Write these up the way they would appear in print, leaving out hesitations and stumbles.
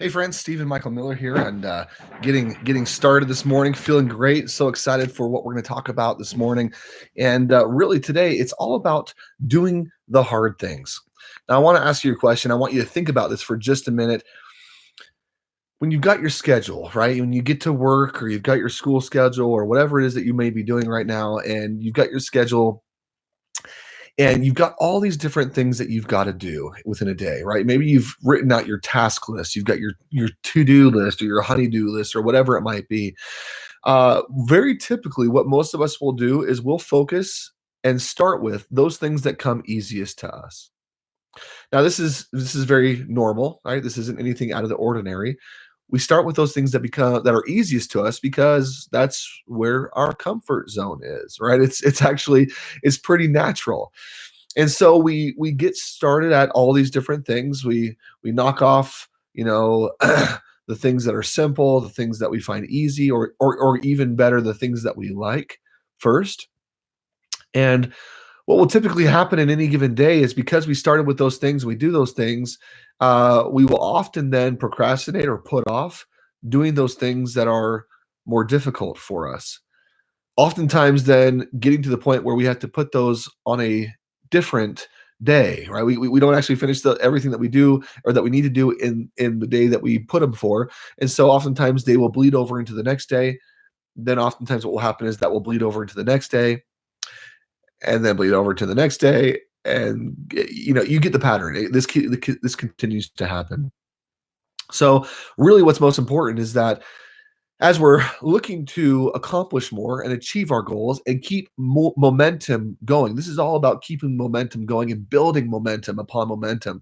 Hey friends, Stephen Michael Miller here, and getting started this morning. Feeling great, so excited for what we're going to talk about this morning. And really, today it's all about doing the hard things. Now, I want to ask you a question. I want you to think about this for just a minute. When you've got your schedule, right? When you get to work, or you've got your school schedule, or whatever it is that you may be doing right now, and you've got your schedule and you've got all these different things that you've got to do within a day, right? Maybe you've written out your task list, you've got your to-do list or your honey-do list or whatever it might be. Very typically, what most of us will do is we'll focus and start with those things that come easiest to us. Now, this is very normal, right? This isn't anything out of the ordinary. We start with those things that are easiest to us because that's where our comfort zone is, right? It's actually it's pretty natural. And so we get started at all these different things. We knock off, the things that are simple, the things that we find easy, or even better, the things that we like first. And what will typically happen in any given day is because we started with those things, we do those things, we will often then procrastinate or put off doing those things that are more difficult for us. Oftentimes, then getting to the point where we have to put those on a different day, right? We don't actually finish everything that we do or that we need to do in the day that we put them for. And so oftentimes they will bleed over into the next day. Then oftentimes what will happen is that will bleed over into the next day and then bleed over to the next day. And you get the pattern. This continues to happen. So really what's most important is that as we're looking to accomplish more and achieve our goals and keep momentum going, this is all about keeping momentum going and building momentum upon momentum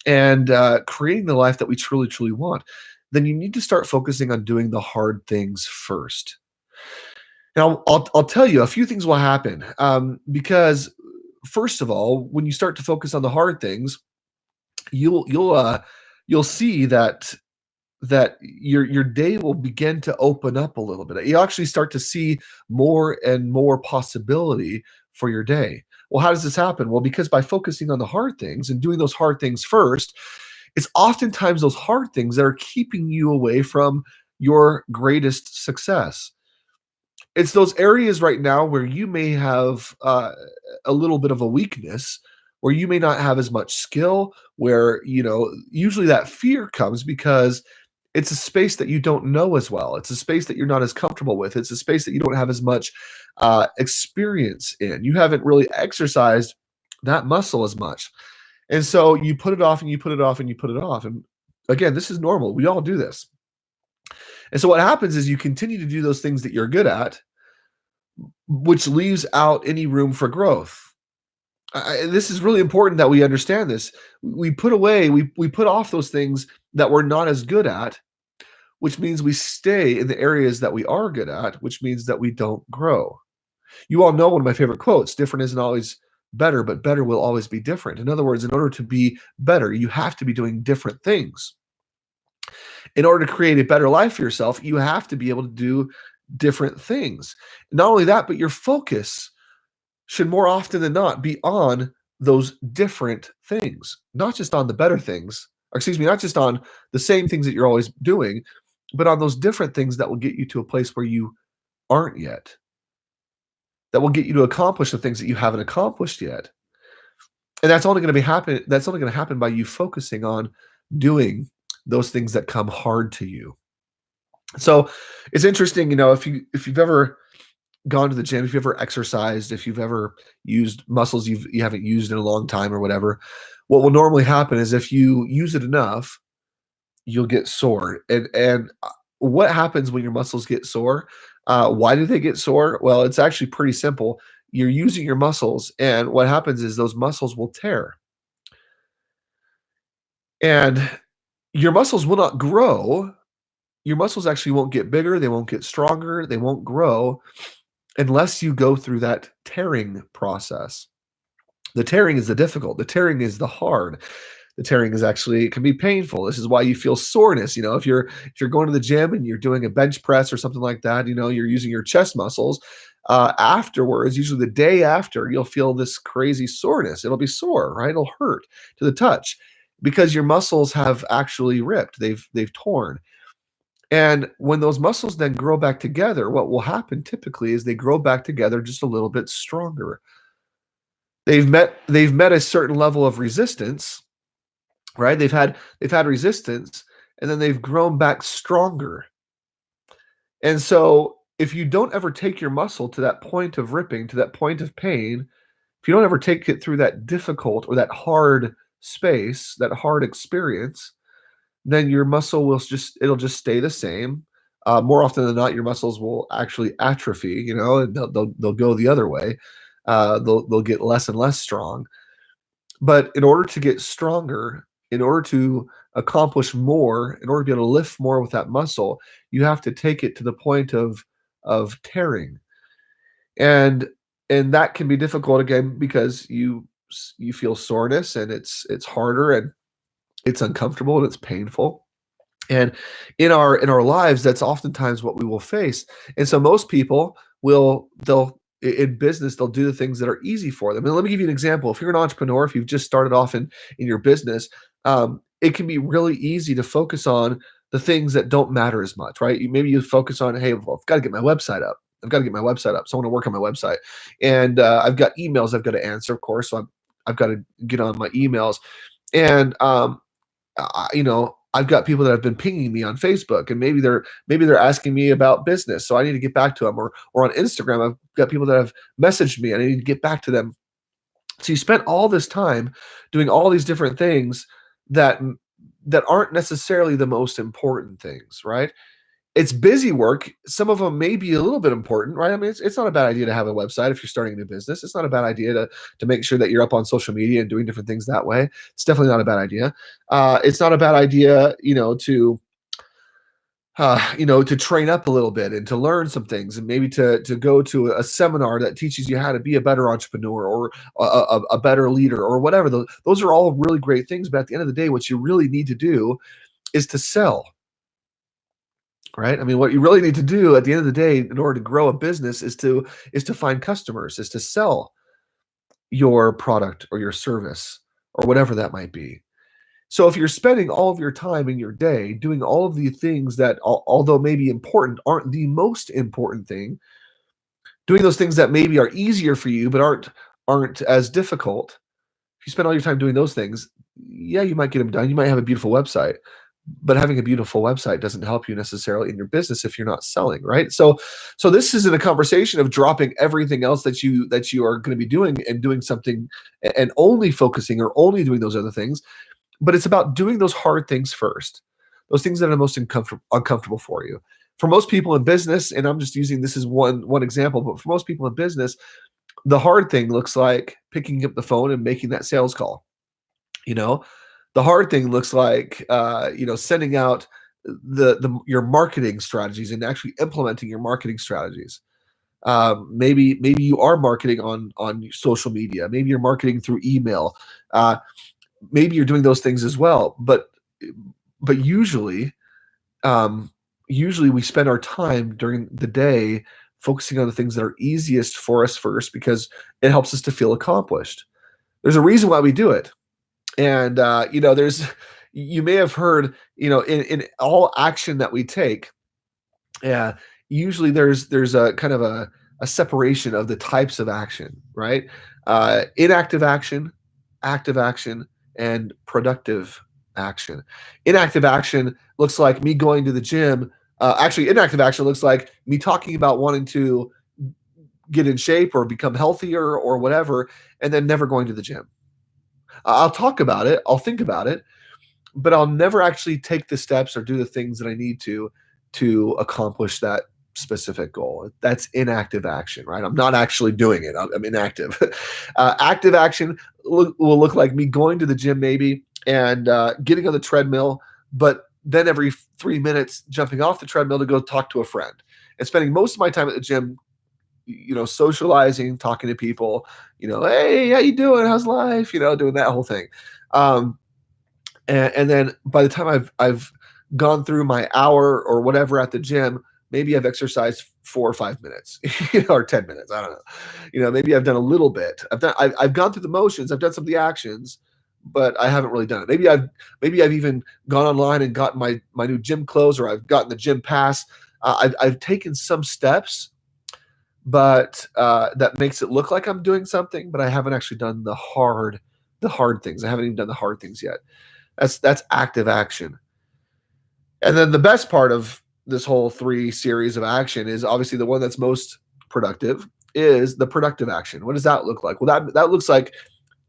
and creating the life that we truly, truly want. Then you need to start focusing on doing the hard things first. Now, I'll tell you a few things will happen because, first of all, when you start to focus on the hard things, you'll see that your day will begin to open up a little bit. You'll actually start to see more and more possibility for your day. Well, how does this happen? Well, because by focusing on the hard things and doing those hard things first, it's oftentimes those hard things that are keeping you away from your greatest success. It's those areas right now where you may have a little bit of a weakness, where you may not have as much skill, where usually that fear comes because it's a space that you don't know as well. It's a space that you're not as comfortable with. It's a space that you don't have as much experience in. You haven't really exercised that muscle as much. And so you put it off and you put it off and you put it off. And again, this is normal. We all do this. And so what happens is you continue to do those things that you're good at, which leaves out any room for growth. This is really important that we understand this. We put off those things that we're not as good at, which means we stay in the areas that we are good at, which means that we don't grow. You all know one of my favorite quotes: different isn't always better, but better will always be different. In other words, in order to be better, you have to be doing different things. In order to create a better life for yourself, you have to be able to do different things. Not only that, but your focus should more often than not be on those different things, not just on the better things, or excuse me, not just on the same things that you're always doing, but on those different things that will get you to a place where you aren't yet, that will get you to accomplish the things that you haven't accomplished yet. And that's only going to happen by you focusing on doing those things that come hard to you. So it's interesting, if you've ever gone to the gym, if you've ever exercised, if you've ever used muscles you haven't used in a long time or whatever, what will normally happen is if you use it enough, you'll get sore. And what happens when your muscles get sore? Why do they get sore? Well, it's actually pretty simple. You're using your muscles, and what happens is those muscles will tear. And your muscles will not grow. Your muscles actually won't get bigger, they won't get stronger, they won't grow unless you go through that tearing process. The tearing is the difficult, the tearing is the hard. The tearing is actually, it can be painful. This is why you feel soreness. If you're going to the gym and you're doing a bench press or something like that, you're using your chest muscles. Afterwards, usually the day after, you'll feel this crazy soreness. It'll be sore, right? It'll hurt to the touch. because your muscles have actually ripped. They've torn. And when those muscles then grow back together, what will happen typically is they grow back together just a little bit stronger. They've met a certain level of resistance, right? They've had resistance, and then they've grown back stronger. And so if you don't ever take your muscle to that point of ripping, to that point of pain, if you don't ever take it through that difficult or that hard space, that hard experience, then your muscle will it'll just stay the same. More often than not, your muscles will actually atrophy, and they'll go the other way. They'll get less and less strong. But in order to get stronger, in order to accomplish more, in order to be able to lift more with that muscle, you have to take it to the point of tearing. And and that can be difficult again because you feel soreness, and it's harder, and it's uncomfortable, and it's painful. And in our lives, that's oftentimes what we will face. And so most people they'll in business, they'll do the things that are easy for them. And let me give you an example. If you're an entrepreneur, if you've just started off in your business, it can be really easy to focus on the things that don't matter as much, right? Maybe you focus on, hey, well, I've got to get my website up. I've got to get my website up. So I want to work on my website, and I've got emails I've got to answer, of course. So I've got to get on my emails, and I've got people that have been pinging me on Facebook, and maybe they're asking me about business, so I need to get back to them. Or on Instagram, I've got people that have messaged me, and I need to get back to them. So you spent all this time doing all these different things that that aren't necessarily the most important things, right? It's busy work. Some of them may be a little bit important, right? I mean, it's not a bad idea to have a website if you're starting a new business. It's not a bad idea to make sure that you're up on social media and doing different things that way. It's definitely not a bad idea. It's not a bad idea, to train up a little bit and to learn some things, and maybe to go to a seminar that teaches you how to be a better entrepreneur, or a better leader, or whatever. Those are all really great things. But at the end of the day, what you really need to do is to sell. Right? I mean, what you really need to do at the end of the day in order to grow a business is to find customers, is to sell your product or your service or whatever that might be. So if you're spending all of your time in your day doing all of the things that, although maybe important, aren't the most important thing, doing those things that maybe are easier for you but aren't as difficult, if you spend all your time doing those things, yeah, you might get them done. You might have a beautiful website, but having a beautiful website doesn't help you necessarily in your business if you're not selling, right? So this isn't a conversation of dropping everything else that you are going to be doing and doing something and only focusing or only doing those other things, but it's about doing those hard things first, those things that are most uncomfortable for you. For most people in business, and I'm just using this as one example, but for most people in business, the hard thing looks like picking up the phone and making that sales call. You know, the hard thing looks like sending out your marketing strategies and actually implementing your marketing strategies. Maybe you are marketing on social media. Maybe you're marketing through email. Maybe you're doing those things as well. But usually we spend our time during the day focusing on the things that are easiest for us first because it helps us to feel accomplished. There's a reason why we do it. And there's you may have heard, in all action that we take, yeah, usually there's a kind of a separation of the types of action, right? Inactive action, active action, and productive action. Inactive action looks like me going to the gym. Actually, inactive action looks like me talking about wanting to get in shape or become healthier or whatever, and then never going to the gym. I'll talk about it, I'll think about it, but I'll never actually take the steps or do the things that I need to accomplish that specific goal. That's inactive action, right? I'm not actually doing it. I'm inactive. Active action will look like me going to the gym maybe and getting on the treadmill, but then every 3 minutes jumping off the treadmill to go talk to a friend and spending most of my time at the gym socializing, talking to people, hey, how you doing? How's life? Doing that whole thing. And then by the time I've gone through my hour or whatever at the gym, maybe I've exercised 4 or 5 minutes, or 10 minutes. I don't know. Maybe I've done a little bit. I've gone through the motions. I've done some of the actions, but I haven't really done it. Maybe I've even gone online and gotten my new gym clothes, or I've gotten the gym pass. I've taken some steps, but that makes it look like I'm doing something, but I haven't actually done the hard things. I haven't even done the hard things yet. That's active action. And then the best part of this whole 3 series of action is obviously the one that's most productive is the productive action. What does that look like? Well, that looks like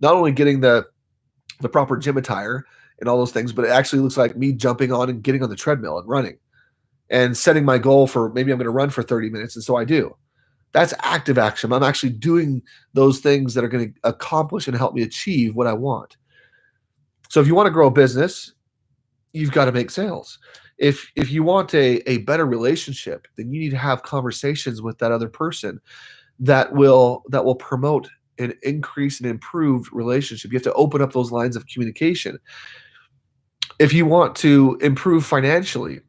not only getting the proper gym attire and all those things, but it actually looks like me jumping on and getting on the treadmill and running and setting my goal for maybe I'm going to run for 30 minutes. And so I do. That's active action. I'm actually doing those things that are going to accomplish and help me achieve what I want. So if you want to grow a business, you've got to make sales. If you want a better relationship, then you need to have conversations with that other person that will promote an increase and improved relationship. You have to open up those lines of communication. If you want to improve financially,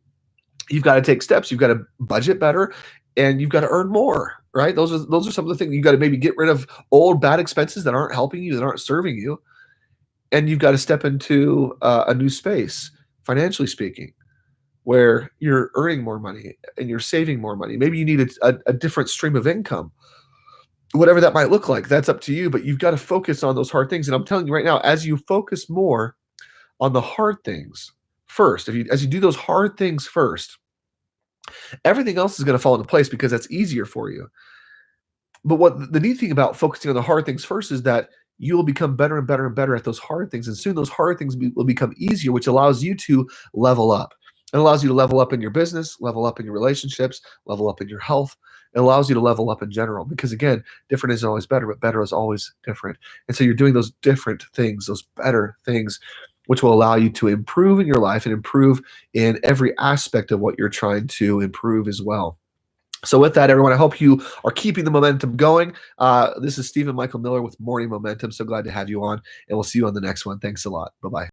you've got to take steps. You've got to budget better, and you've got to earn more. Right? Those are some of the things you've got to maybe get rid of old bad expenses that aren't helping you, that aren't serving you, and you've got to step into a new space, financially speaking, where you're earning more money and you're saving more money. Maybe you need a different stream of income, whatever that might look like. That's up to you, but you've got to focus on those hard things. And I'm telling you right now, as you focus more on the hard things first, as you do those hard things first, everything else is going to fall into place because that's easier for you. But what the neat thing about focusing on the hard things first is that you'll become better and better and better at those hard things. And soon those hard things will become easier, which allows you to level up. It allows you to level up in your business, level up in your relationships, level up in your health. It allows you to level up in general because, again, different isn't always better, but better is always different. And so you're doing those different things, those better things, which will allow you to improve in your life and improve in every aspect of what you're trying to improve as well. So with that, everyone, I hope you are keeping the momentum going. This is Stephen Michael Miller with Morning Momentum. So glad to have you on, and we'll see you on the next one. Thanks a lot. Bye-bye.